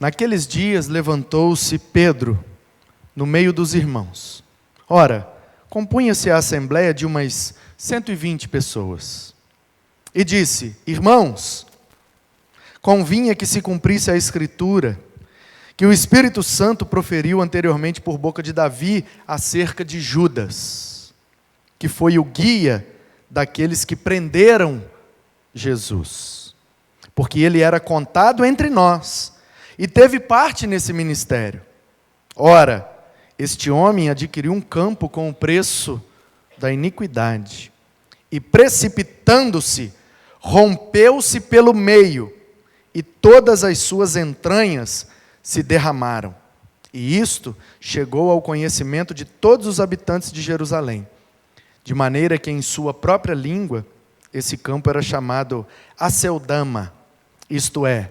Naqueles dias levantou-se Pedro no meio dos irmãos. Ora, compunha-se a assembleia de umas 120 pessoas. E disse: Irmãos, convinha que se cumprisse a Escritura, que o Espírito Santo proferiu anteriormente por boca de Davi acerca de Judas, que foi o guia daqueles que prenderam Jesus, porque ele era contado entre nós e teve parte nesse ministério. Ora, este homem adquiriu um campo com o preço da iniquidade, e precipitando-se, rompeu-se pelo meio, e todas as suas entranhas se derramaram. E isto chegou ao conhecimento de todos os habitantes de Jerusalém, de maneira que em sua própria língua, esse campo era chamado Aceldama, isto é,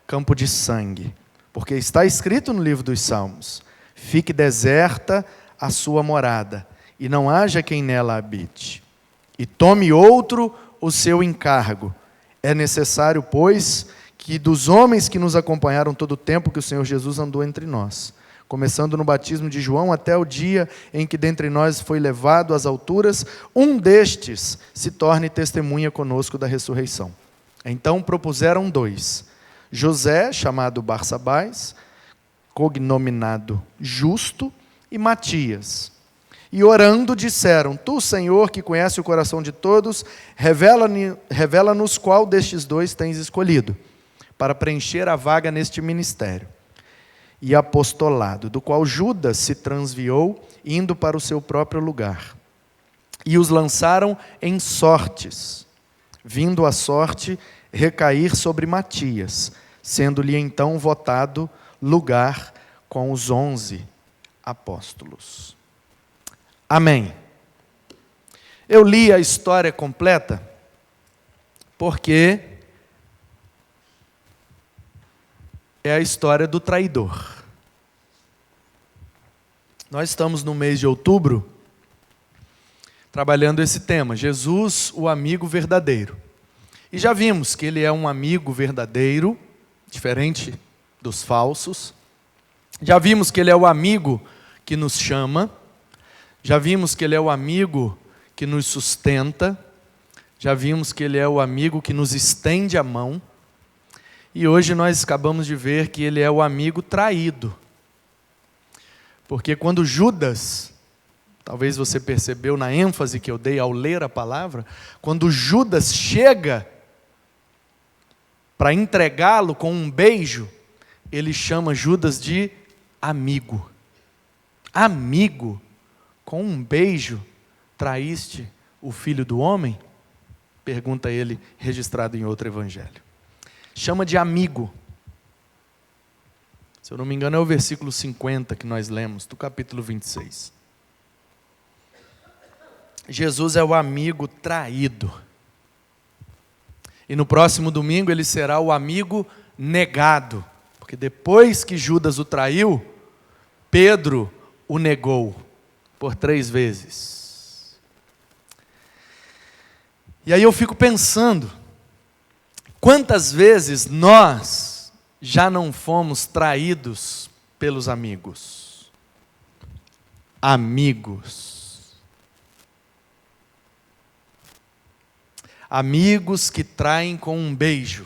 campo de sangue, porque está escrito no livro dos Salmos: fique deserta a sua morada, e não haja quem nela habite. E tome outro o seu encargo. É necessário, pois, que dos homens que nos acompanharam todo o tempo que o Senhor Jesus andou entre nós, começando no batismo de João até o dia em que dentre nós foi levado às alturas, um destes se torne testemunha conosco da ressurreição. Então propuseram 2, José, chamado Barsabás, cognominado Justo, e Matias. E orando disseram: Tu, Senhor, que conhece o coração de todos, revela-nos qual destes 2 tens escolhido, para preencher a vaga neste ministério e apostolado, do qual Judas se transviou, indo para o seu próprio lugar. E os lançaram em sortes, vindo a sorte recair sobre Matias, sendo-lhe então votado lugar com os 11 apóstolos. Amém. Eu li a história completa porque é a história do traidor. Nós estamos no mês de outubro trabalhando esse tema, Jesus, o amigo verdadeiro. E já vimos que ele é um amigo verdadeiro, diferente dos falsos. Já vimos que ele é o amigo que nos chama. Já vimos que ele é o amigo que nos sustenta. Já vimos que ele é o amigo que nos estende a mão. E hoje nós acabamos de ver que ele é o amigo traído. Porque quando Judas, talvez você percebeu na ênfase que eu dei ao ler a palavra, quando Judas chega para entregá-lo com um beijo, ele chama Judas de amigo. Amigo, com um beijo, traíste o filho do homem? Pergunta ele, registrado em outro evangelho. Chama de amigo. Se eu não me engano é o versículo 50 que nós lemos, do capítulo 26. Jesus é o amigo traído. E no próximo domingo ele será o amigo negado. Porque depois que Judas o traiu, Pedro o negou por 3 vezes. E aí eu fico pensando, quantas vezes nós já não fomos traídos pelos amigos? Amigos. Amigos que traem com um beijo.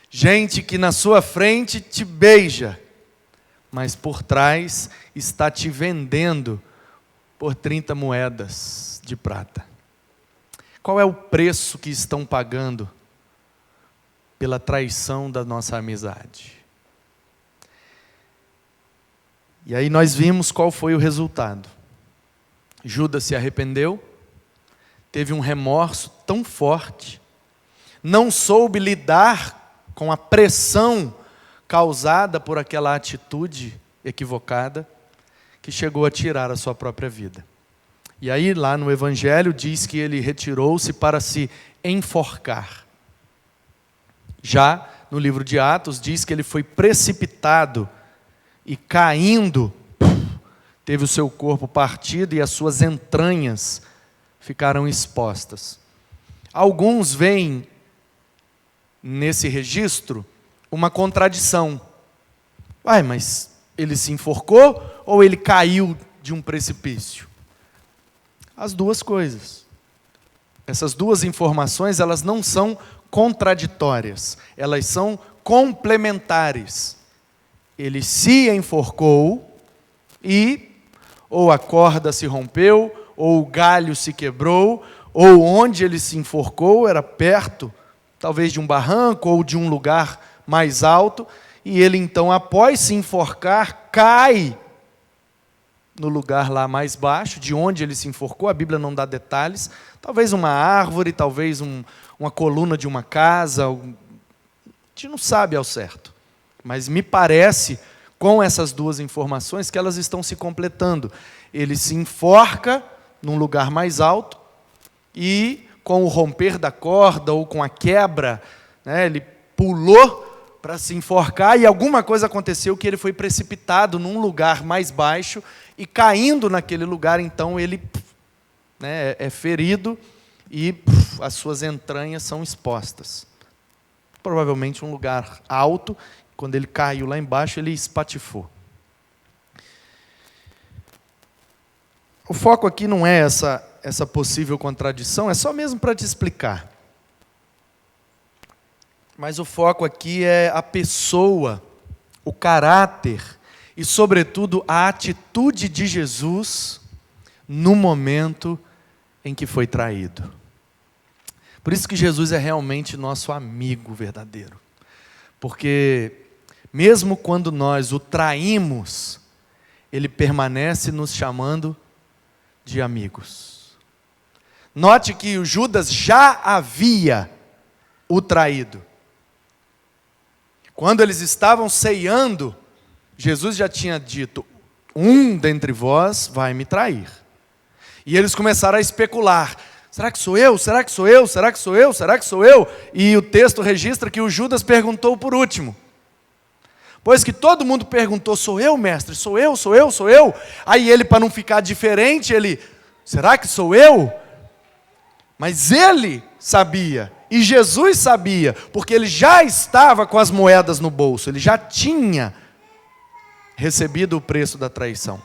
Gente que na sua frente te beija, mas por trás está te vendendo por 30 moedas de prata. Qual é o preço que estão pagando pela traição da nossa amizade? E aí nós vimos qual foi o resultado. Judas se arrependeu, teve um remorso tão forte, não soube lidar com a pressão causada por aquela atitude equivocada, que chegou a tirar a sua própria vida. E aí lá no Evangelho diz que ele retirou-se para se enforcar. Já no livro de Atos diz que ele foi precipitado e caindo, teve o seu corpo partido e as suas entranhas ficaram expostas. Alguns veem nesse registro uma contradição. Mas ele se enforcou ou ele caiu de um precipício? As duas coisas. Essas duas informações, elas não são contraditórias, elas são complementares. Ele se enforcou e ou a corda se rompeu, ou o galho se quebrou, ou onde ele se enforcou era perto, talvez de um barranco ou de um lugar mais alto, e ele então, após se enforcar, cai no lugar lá mais baixo, de onde ele se enforcou. A Bíblia não dá detalhes, talvez uma árvore, talvez uma coluna de uma casa, a gente não sabe ao certo, mas me parece, com essas duas informações, que elas estão se completando. Ele se enforca num lugar mais alto, e com o romper da corda, ou com a quebra, ele pulou para se enforcar, e alguma coisa aconteceu que ele foi precipitado num lugar mais baixo, e caindo naquele lugar, então ele é ferido, e as suas entranhas são expostas. Provavelmente um lugar alto, quando ele caiu lá embaixo, ele espatifou. O foco aqui não é essa possível contradição, é só mesmo para te explicar. Mas o foco aqui é a pessoa, o caráter e, sobretudo, a atitude de Jesus no momento em que foi traído. Por isso que Jesus é realmente nosso amigo verdadeiro. Porque, mesmo quando nós o traímos, ele permanece nos chamando de amigos. Note que o Judas já havia o traído. Quando eles estavam ceando, Jesus já tinha dito: um dentre vós vai me trair. E eles começaram a especular: será que sou eu? Será que sou eu? Será que sou eu? Será que sou eu? E o texto registra que o Judas perguntou por último. Pois que todo mundo perguntou: sou eu, mestre? Sou eu? Sou eu? Sou eu? Aí ele, para não ficar diferente, será que sou eu? Mas ele sabia, e Jesus sabia, porque ele já estava com as moedas no bolso, ele já tinha recebido o preço da traição.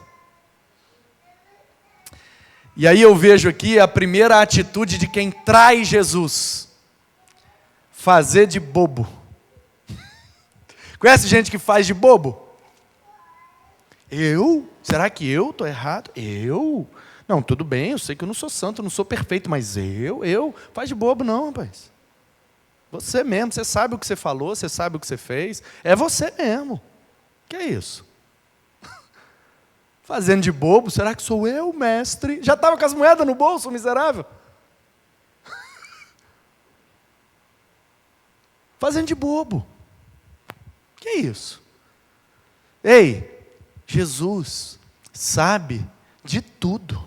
E aí eu vejo aqui a primeira atitude de quem trai Jesus: fazer de bobo. Conhece gente que faz de bobo? Eu? Será que eu estou errado? Eu? Não, tudo bem, eu sei que eu não sou santo, eu não sou perfeito, mas eu? Faz de bobo não, rapaz. Você mesmo, você sabe o que você falou, você sabe o que você fez, é você mesmo. Que é isso? Fazendo de bobo, será que sou eu, mestre? Já estava com as moedas no bolso, miserável. Fazendo de bobo. Que é isso? Ei, Jesus sabe de tudo.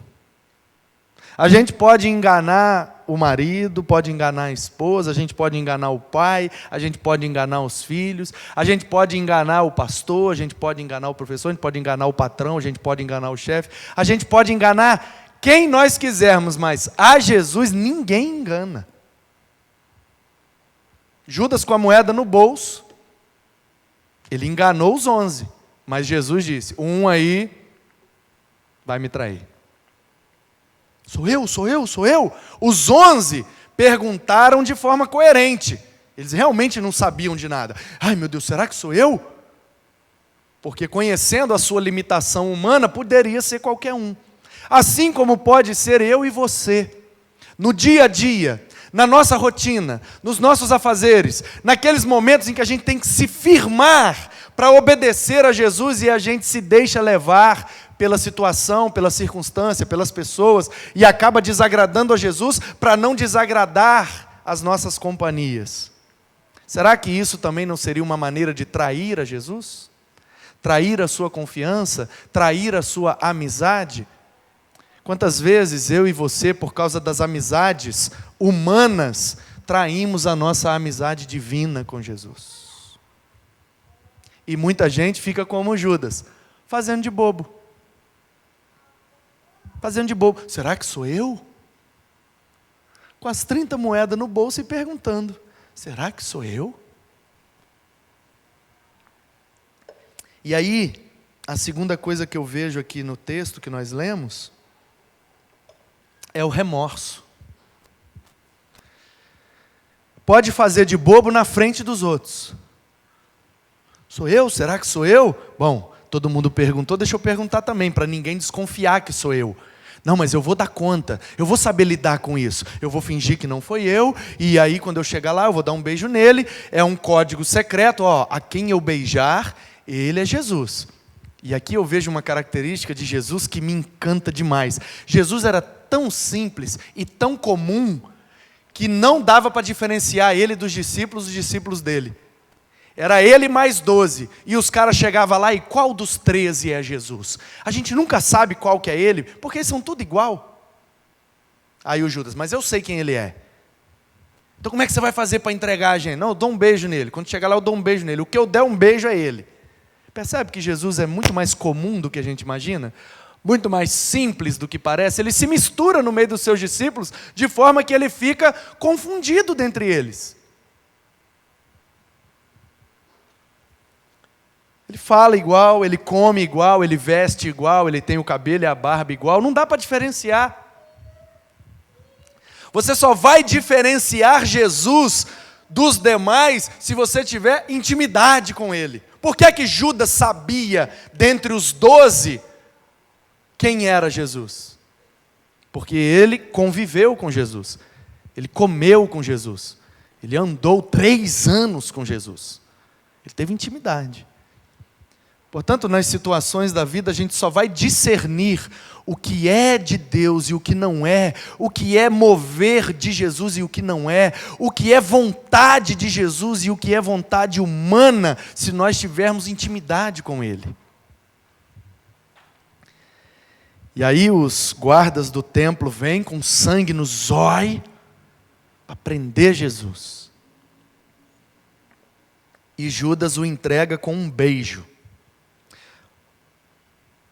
A gente pode enganar o marido, pode enganar a esposa, a gente pode enganar o pai, a gente pode enganar os filhos, a gente pode enganar o pastor, a gente pode enganar o professor, a gente pode enganar o patrão, a gente pode enganar o chefe, a gente pode enganar quem nós quisermos, mas a Jesus ninguém engana. Judas, com a moeda no bolso, ele enganou os 11, mas Jesus disse: um aí vai me trair. Sou eu, sou eu, sou eu. Os 11 perguntaram de forma coerente. Eles realmente não sabiam de nada. Ai, meu Deus, será que sou eu? Porque, conhecendo a sua limitação humana, poderia ser qualquer um. Assim como pode ser eu e você. No dia a dia, na nossa rotina, nos nossos afazeres, naqueles momentos em que a gente tem que se firmar para obedecer a Jesus e a gente se deixa levar pela situação, pela circunstância, pelas pessoas, e acaba desagradando a Jesus para não desagradar as nossas companhias. Será que isso também não seria uma maneira de trair a Jesus? Trair a sua confiança? Trair a sua amizade? Quantas vezes eu e você, por causa das amizades humanas, traímos a nossa amizade divina com Jesus? E muita gente fica como Judas, fazendo de bobo. Fazendo de bobo. Será que sou eu? Com as 30 moedas no bolso e perguntando: será que sou eu? E aí, a segunda coisa que eu vejo aqui no texto que nós lemos é o remorso. Pode fazer de bobo na frente dos outros. Sou eu? Será que sou eu? Bom, todo mundo perguntou, deixa eu perguntar também, para ninguém desconfiar que sou eu. Não, mas eu vou dar conta, eu vou saber lidar com isso. Eu vou fingir que não foi eu, e aí quando eu chegar lá, eu vou dar um beijo nele. É um código secreto, a quem eu beijar, ele é Jesus. E aqui eu vejo uma característica de Jesus que me encanta demais. Jesus era tão simples e tão comum, que não dava para diferenciar ele dos discípulos, os discípulos dele. Era ele mais 12, e os caras chegavam lá, e qual dos 13 é Jesus? A gente nunca sabe qual que é ele, porque eles são tudo igual. Aí o Judas, mas eu sei quem ele é. Então como é que você vai fazer para entregar a gente? Não, eu dou um beijo nele, quando chegar lá eu dou um beijo nele, o que eu der um beijo é ele. Percebe que Jesus é muito mais comum do que a gente imagina? Muito mais simples do que parece. Ele se mistura no meio dos seus discípulos, de forma que ele fica confundido dentre eles. Ele fala igual, ele come igual, ele veste igual, ele tem o cabelo e a barba igual, não dá para diferenciar. Você só vai diferenciar Jesus dos demais se você tiver intimidade com ele. Por que é que Judas sabia, dentre os 12, quem era Jesus? Porque ele conviveu com Jesus, ele comeu com Jesus, ele andou 3 anos com Jesus, ele teve intimidade. Portanto, nas situações da vida, a gente só vai discernir o que é de Deus e o que não é, o que é mover de Jesus e o que não é, o que é vontade de Jesus e o que é vontade humana, se nós tivermos intimidade com Ele. E aí os guardas do templo vêm com sangue no zóio para prender Jesus. E Judas o entrega com um beijo.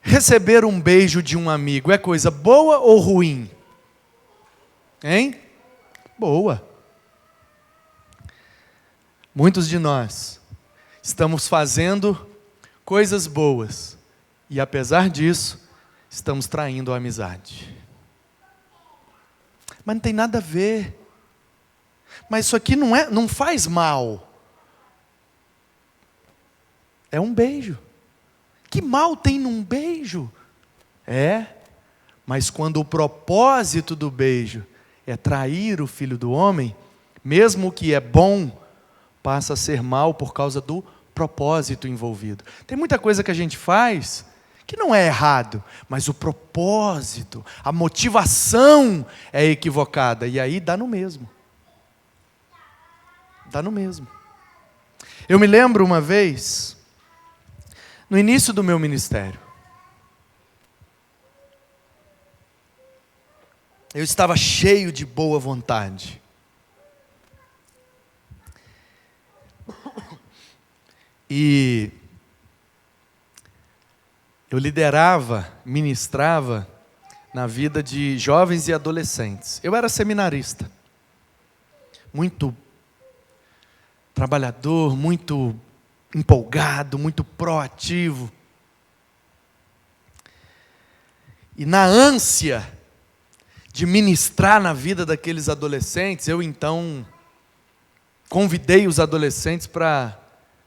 Receber um beijo de um amigo é coisa boa ou ruim? Hein? Boa. Muitos de nós estamos fazendo coisas boas e, apesar disso, estamos traindo a amizade. Mas não tem nada a ver. Mas isso aqui não faz mal. É um beijo. Que mal tem num beijo? Mas quando o propósito do beijo é trair o Filho do Homem, mesmo o que é bom, passa a ser mal por causa do propósito envolvido. Tem muita coisa que a gente faz que não é errado, mas o propósito, a motivação é equivocada, e aí dá no mesmo. Dá no mesmo. Eu me lembro uma vez, no início do meu ministério, eu estava cheio de boa vontade. E eu liderava, ministrava na vida de jovens e adolescentes. Eu era seminarista. Muito trabalhador, muito empolgado, muito proativo. E na ânsia de ministrar na vida daqueles adolescentes, eu então convidei os adolescentes para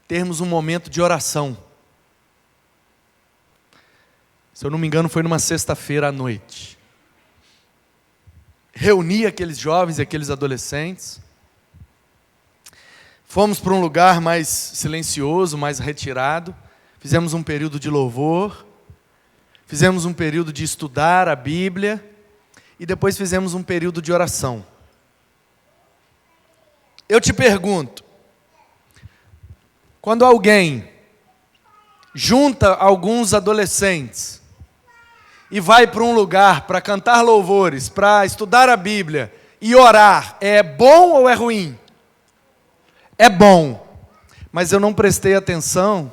termos um momento de oração. Se eu não me engano, foi numa sexta-feira à noite. Reuni aqueles jovens e aqueles adolescentes. Fomos para um lugar mais silencioso, mais retirado. Fizemos um período de louvor. Fizemos um período de estudar a Bíblia. E depois fizemos um período de oração. Eu te pergunto, quando alguém junta alguns adolescentes e vai para um lugar para cantar louvores, para estudar a Bíblia e orar, é bom ou é ruim? É bom, mas eu não prestei atenção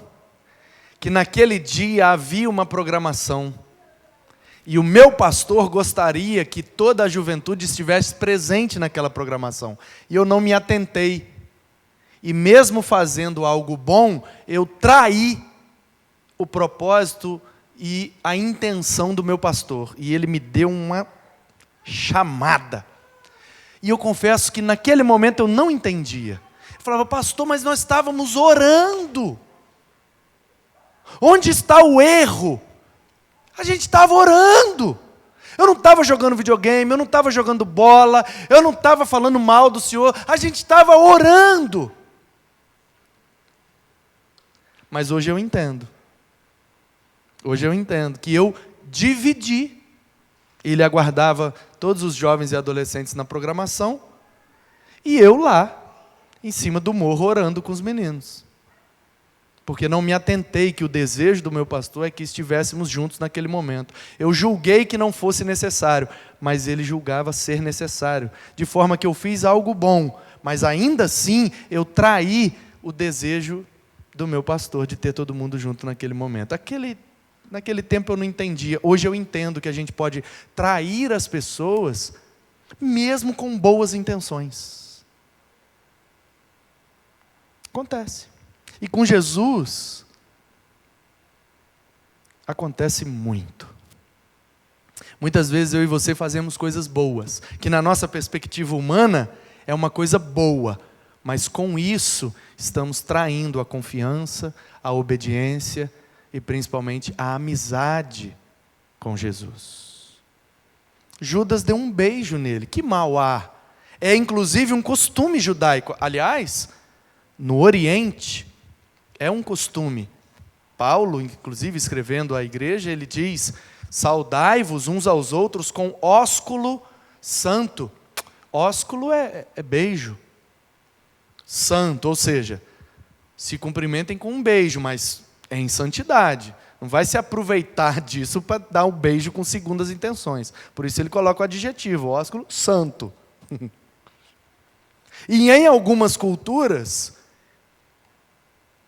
que naquele dia havia uma programação e o meu pastor gostaria que toda a juventude estivesse presente naquela programação e eu não me atentei. E mesmo fazendo algo bom, eu traí o propósito e a intenção do meu pastor. E ele me deu uma chamada. E eu confesso que naquele momento eu não entendia. Eu falava, pastor, mas nós estávamos orando. Onde está o erro? A gente estava orando. Eu não estava jogando videogame, eu não estava jogando bola, eu não estava falando mal do Senhor, a gente estava orando. Mas hoje eu entendo. Hoje eu entendo que eu dividi. Ele aguardava todos os jovens e adolescentes na programação, e eu lá, em cima do morro, orando com os meninos. Porque não me atentei que o desejo do meu pastor é que estivéssemos juntos naquele momento. Eu julguei que não fosse necessário, mas ele julgava ser necessário. De forma que eu fiz algo bom, mas ainda assim eu traí o desejo do meu pastor de ter todo mundo junto naquele momento. Naquele tempo eu não entendia. Hoje eu entendo que a gente pode trair as pessoas, mesmo com boas intenções. Acontece. E com Jesus, acontece muito. Muitas vezes eu e você fazemos coisas boas, que na nossa perspectiva humana é uma coisa boa, mas com isso estamos traindo a confiança, a obediência e principalmente a amizade com Jesus. Judas deu um beijo nele, que mal há. É inclusive um costume judaico. Aliás, no Oriente, é um costume. Paulo, inclusive escrevendo à igreja, ele diz, saudai-vos uns aos outros com ósculo santo. Ósculo é beijo. Santo, ou seja, se cumprimentem com um beijo, mas é em santidade. Não vai se aproveitar disso para dar um beijo com segundas intenções. Por isso ele coloca o adjetivo, ósculo santo. E em algumas culturas,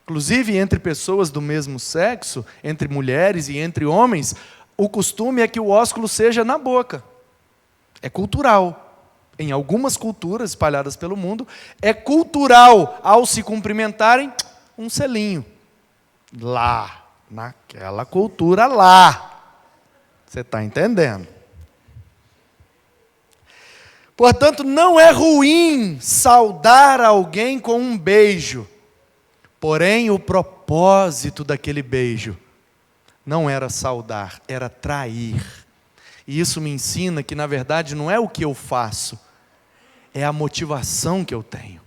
inclusive entre pessoas do mesmo sexo, entre mulheres e entre homens, o costume é que o ósculo seja na boca. É cultural. Em algumas culturas espalhadas pelo mundo, é cultural, ao se cumprimentarem, um selinho. Lá, naquela cultura lá. Você está entendendo? Portanto, não é ruim saudar alguém com um beijo. Porém, o propósito daquele beijo não era saudar, era trair. E isso me ensina que, na verdade, não é o que eu faço, é a motivação que eu tenho.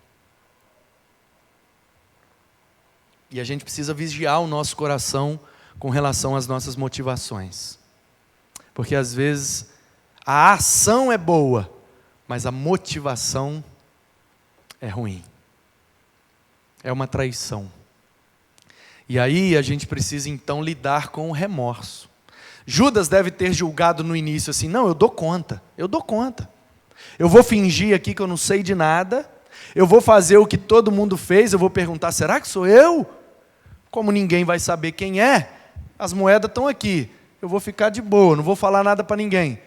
E a gente precisa vigiar o nosso coração com relação às nossas motivações. Porque, às vezes, a ação é boa, mas a motivação é ruim. É uma traição. E aí a gente precisa então lidar com o remorso. Judas deve ter julgado no início assim, não, eu dou conta. Eu vou fingir aqui que eu não sei de nada, eu vou fazer o que todo mundo fez, eu vou perguntar, será que sou eu? Como ninguém vai saber quem é, as moedas estão aqui, eu vou ficar de boa, não vou falar nada para ninguém.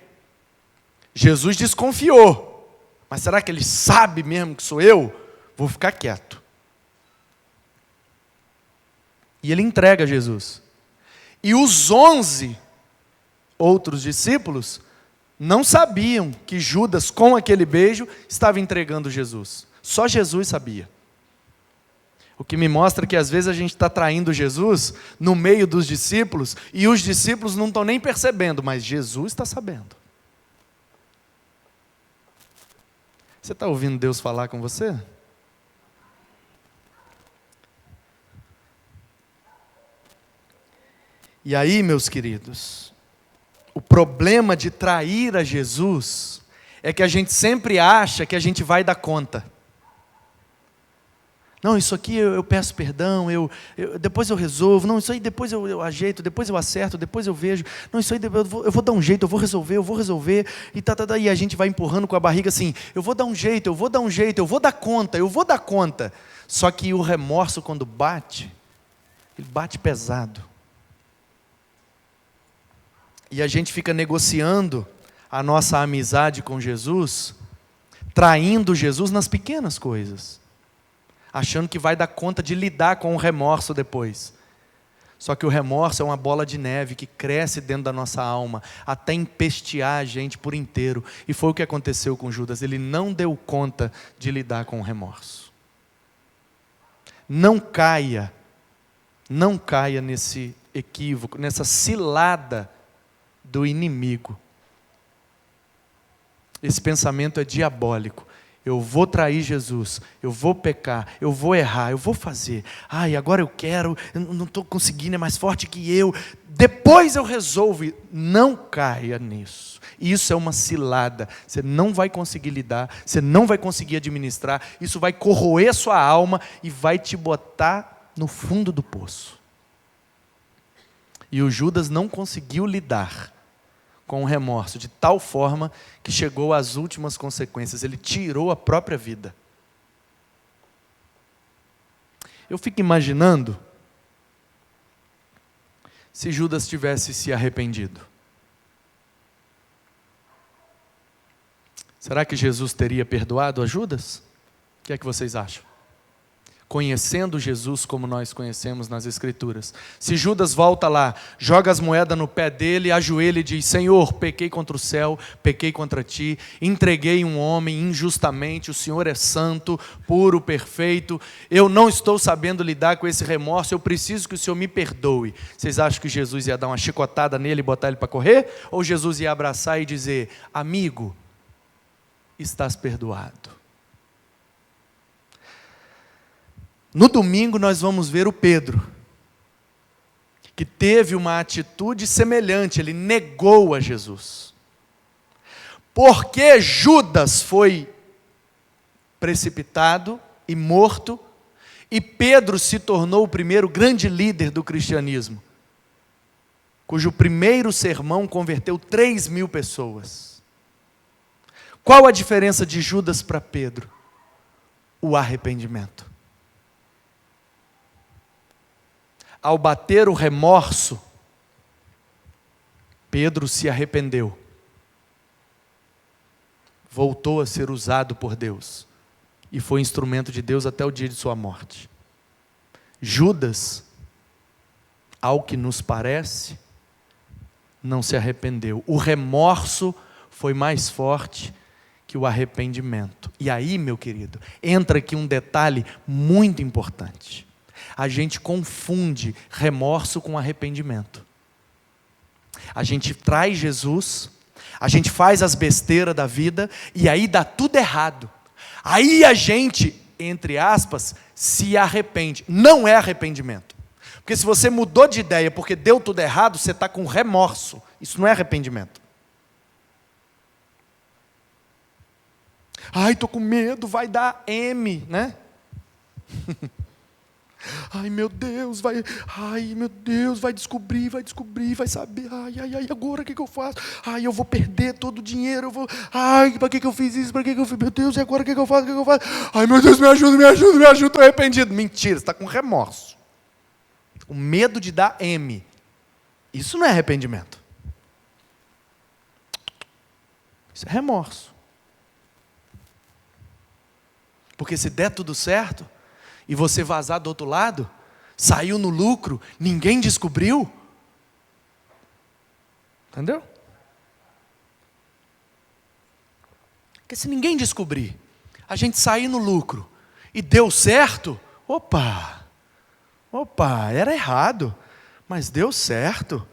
Jesus desconfiou, mas será que ele sabe mesmo que sou eu? Vou ficar quieto. E ele entrega Jesus. E os 11 outros discípulos não sabiam que Judas, com aquele beijo, estava entregando Jesus. Só Jesus sabia. O que me mostra que às vezes a gente está traindo Jesus no meio dos discípulos e os discípulos não estão nem percebendo, mas Jesus está sabendo. Você está ouvindo Deus falar com você? E aí, meus queridos, o problema de trair a Jesus é que a gente sempre acha que a gente vai dar conta. Não, isso aqui eu peço perdão, depois eu resolvo. Não, isso aí depois eu ajeito, depois eu acerto, depois eu vejo. Não, isso aí eu vou dar um jeito, eu vou resolver. E a gente vai empurrando com a barriga assim, eu vou dar um jeito, eu vou dar conta. Só que o remorso quando bate, ele bate pesado. E a gente fica negociando a nossa amizade com Jesus, traindo Jesus nas pequenas coisas, achando que vai dar conta de lidar com o remorso depois. Só que o remorso é uma bola de neve que cresce dentro da nossa alma, até empestear a gente por inteiro. E foi o que aconteceu com Judas. Ele não deu conta de lidar com o remorso. Não caia nesse equívoco, nessa cilada do inimigo. Esse pensamento é diabólico. Eu vou trair Jesus, eu vou pecar, eu vou errar, eu vou fazer. Agora eu quero, eu não estou conseguindo, é mais forte que eu. Depois eu resolvo. Não caia nisso. Isso é uma cilada. Você não vai conseguir lidar, você não vai conseguir administrar. Isso vai corroer sua alma e vai te botar no fundo do poço. E o Judas não conseguiu lidar com o remorso, de tal forma que chegou às últimas consequências. Ele tirou a própria vida. Eu fico imaginando se Judas tivesse se arrependido. Será que Jesus teria perdoado a Judas? O que é que vocês acham? Conhecendo Jesus como nós conhecemos nas Escrituras. Se Judas volta lá, joga as moedas no pé dele, ajoelha e diz: Senhor, pequei contra o céu, pequei contra ti, entreguei um homem injustamente, o Senhor é santo, puro, perfeito, eu não estou sabendo lidar com esse remorso, eu preciso que o Senhor me perdoe. Vocês acham que Jesus ia dar uma chicotada nele e botar ele para correr? Ou Jesus ia abraçar e dizer: amigo, estás perdoado? No domingo nós vamos ver o Pedro, que teve uma atitude semelhante, ele negou a Jesus. Porque Judas foi precipitado e morto, e Pedro se tornou o primeiro grande líder do cristianismo, cujo primeiro sermão converteu 3.000 pessoas. Qual a diferença de Judas para Pedro? O arrependimento. Ao bater o remorso, Pedro se arrependeu. Voltou a ser usado por Deus. E foi instrumento de Deus até o dia de sua morte. Judas, ao que nos parece, não se arrependeu. O remorso foi mais forte que o arrependimento. E aí, meu querido, entra aqui um detalhe muito importante. A gente confunde remorso com arrependimento. A gente traz Jesus, a gente faz as besteiras da vida, e aí dá tudo errado. Aí a gente, entre aspas, se arrepende. Não é arrependimento. Porque se você mudou de ideia porque deu tudo errado, você está com remorso. Isso não é arrependimento. Estou com medo, vai dar M, né? Meu Deus, vai descobrir, vai saber, agora o que eu faço? Eu vou perder todo o dinheiro, para que eu fiz isso, meu Deus, e agora o que eu faço, meu Deus, me ajuda, estou arrependido. Mentira, você está com remorso, com medo de dar M, isso não é arrependimento, isso é remorso, porque se der tudo certo, e você vazar do outro lado, saiu no lucro, ninguém descobriu. Entendeu? Porque se ninguém descobrir, a gente sair no lucro e deu certo, opa, era errado, mas deu certo,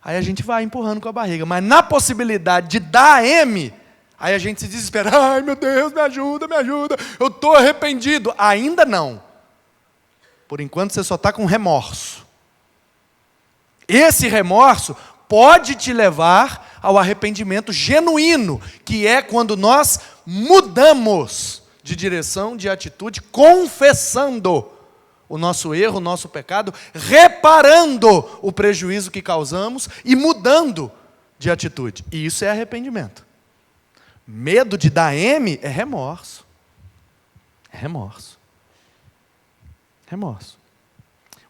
aí a gente vai empurrando com a barriga, mas na possibilidade de dar M, aí a gente se desespera, meu Deus, me ajuda, eu estou arrependido. Ainda não. Por enquanto você só está com remorso. Esse remorso pode te levar ao arrependimento genuíno, que é quando nós mudamos de direção, de atitude, confessando o nosso erro, o nosso pecado, reparando o prejuízo que causamos e mudando de atitude. E isso é arrependimento. Medo de dar M é remorso. É remorso. Remorso.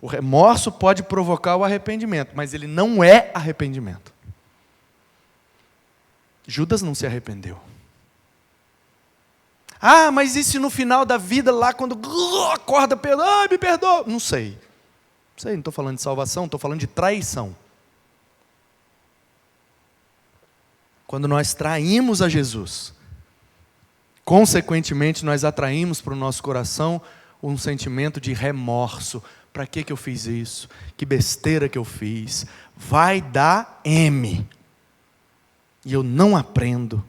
O remorso pode provocar o arrependimento, mas ele não é arrependimento. Judas não se arrependeu. Ah, mas e se no final da vida, lá quando acorda Pedro, me perdoa? Não sei. Não estou falando de salvação, estou falando de traição. Quando nós traímos a Jesus, consequentemente nós atraímos para o nosso coração um sentimento de remorso. Para que eu fiz isso? Que besteira que eu fiz. Vai dar M. E eu não aprendo.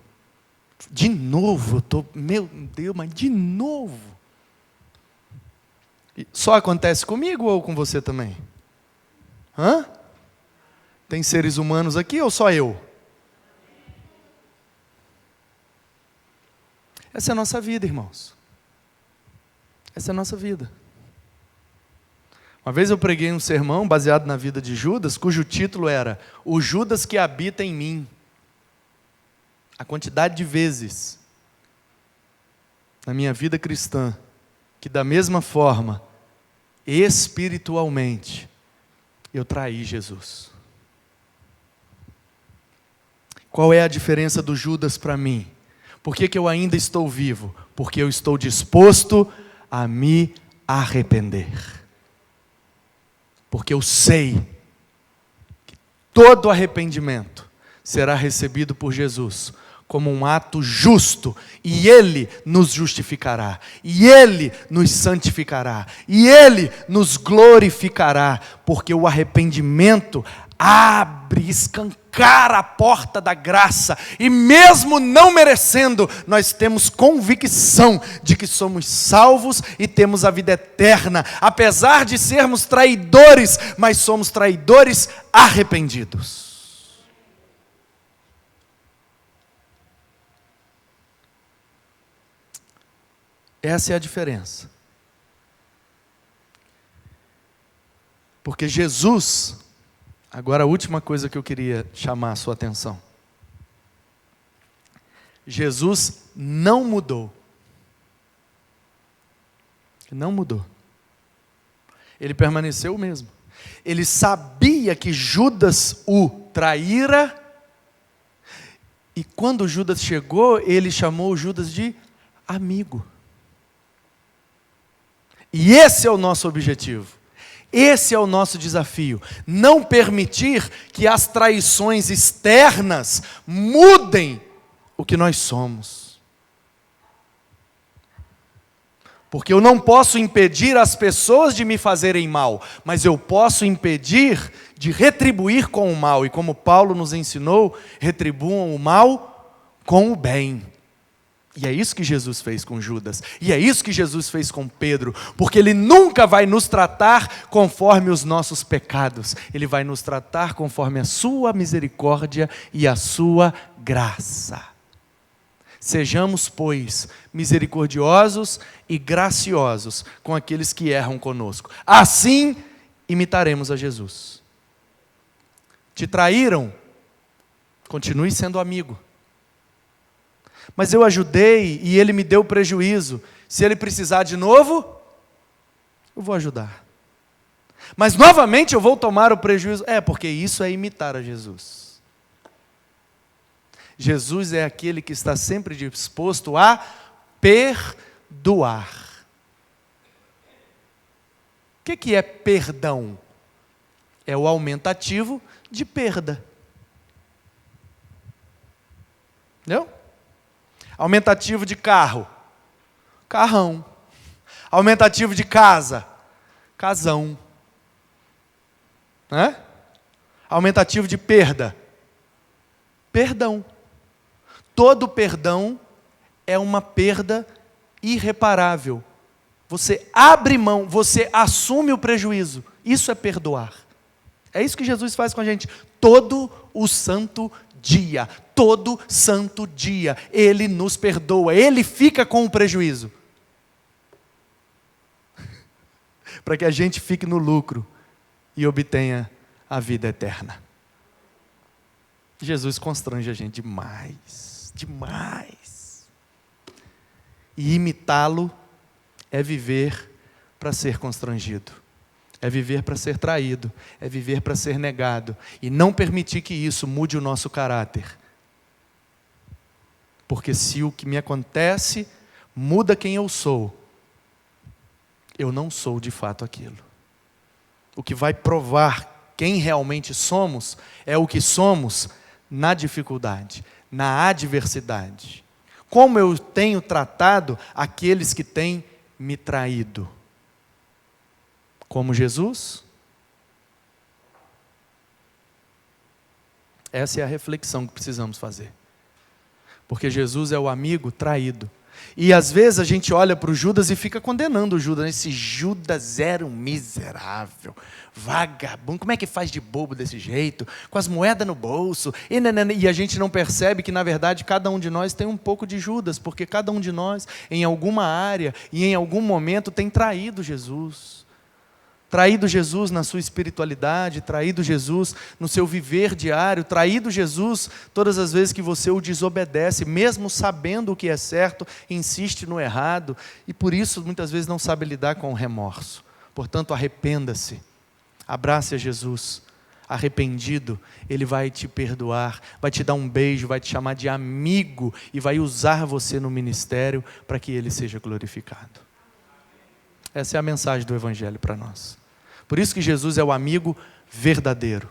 De novo, meu Deus, mas de novo. Só acontece comigo ou com você também? Hã? Tem seres humanos aqui ou só eu? Essa é a nossa vida, irmãos. Essa é a nossa vida. Uma vez eu preguei um sermão baseado na vida de Judas, cujo título era O Judas que habita em mim. A quantidade de vezes na minha vida cristã que da mesma forma, espiritualmente, eu traí Jesus. Qual é a diferença do Judas para mim? Por que eu ainda estou vivo? Porque eu estou disposto a me arrepender. Porque eu sei que todo arrependimento será recebido por Jesus como um ato justo, e Ele nos justificará, e Ele nos santificará, e Ele nos glorificará, porque o arrependimento abre, escancara a porta da graça, e mesmo não merecendo, nós temos convicção de que somos salvos e temos a vida eterna, apesar de sermos traidores, mas somos traidores arrependidos. Essa é a diferença. Porque Jesus, agora a última coisa que eu queria chamar a sua atenção. Jesus não mudou. Não mudou. Ele permaneceu o mesmo. Ele sabia que Judas o traíra, e quando Judas chegou, ele chamou Judas de amigo. E esse é o nosso objetivo, esse é o nosso desafio, não permitir que as traições externas mudem o que nós somos. Porque eu não posso impedir as pessoas de me fazerem mal, mas eu posso impedir de retribuir com o mal, e como Paulo nos ensinou, retribuam o mal com o bem. E é isso que Jesus fez com Judas. E é isso que Jesus fez com Pedro. Porque Ele nunca vai nos tratar conforme os nossos pecados. Ele vai nos tratar conforme a sua misericórdia e a sua graça. Sejamos, pois, misericordiosos e graciosos com aqueles que erram conosco. Assim, imitaremos a Jesus. Te traíram? Continue sendo amigo. Mas eu ajudei e ele me deu prejuízo. Se ele precisar de novo, eu vou ajudar. Mas novamente eu vou tomar o prejuízo. Porque isso é imitar a Jesus. Jesus é aquele que está sempre disposto a perdoar. O que é perdão? É o aumentativo de perda. Entendeu? Aumentativo de carro, carrão. Aumentativo de casa, casão. Né? Aumentativo de perda, perdão. Todo perdão é uma perda irreparável. Você abre mão, você assume o prejuízo. Isso é perdoar. É isso que Jesus faz com a gente todo o santo dia. Todo santo dia, Ele nos perdoa, Ele fica com o prejuízo. Para que a gente fique no lucro e obtenha a vida eterna. Jesus constrange a gente demais, demais. E imitá-lo é viver para ser constrangido. É viver para ser traído, é viver para ser negado. E não permitir que isso mude o nosso caráter. Porque se o que me acontece muda quem eu sou, eu não sou de fato aquilo. O que vai provar quem realmente somos é o que somos na dificuldade, na adversidade. Como eu tenho tratado aqueles que têm me traído? Como Jesus? Essa é a reflexão que precisamos fazer. Porque Jesus é o amigo traído. E às vezes a gente olha para o Judas e fica condenando o Judas. Esse Judas era um miserável, vagabundo. Como é que faz de bobo desse jeito? Com as moedas no bolso. E a gente não percebe que, na verdade, cada um de nós tem um pouco de Judas. Porque cada um de nós, em alguma área e em algum momento, tem traído Jesus. Traído Jesus na sua espiritualidade, traído Jesus no seu viver diário, traído Jesus todas as vezes que você o desobedece, mesmo sabendo o que é certo, insiste no errado, e por isso muitas vezes não sabe lidar com o remorso. Portanto, arrependa-se, abrace a Jesus. Arrependido, Ele vai te perdoar, vai te dar um beijo, vai te chamar de amigo e vai usar você no ministério para que Ele seja glorificado. Essa é a mensagem do Evangelho para nós. Por isso que Jesus é o amigo verdadeiro.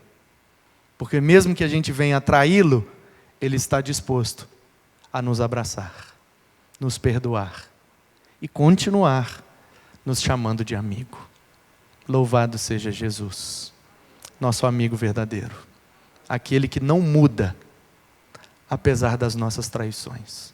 Porque mesmo que a gente venha traí-lo, Ele está disposto a nos abraçar, nos perdoar e continuar nos chamando de amigo. Louvado seja Jesus, nosso amigo verdadeiro. Aquele que não muda, apesar das nossas traições.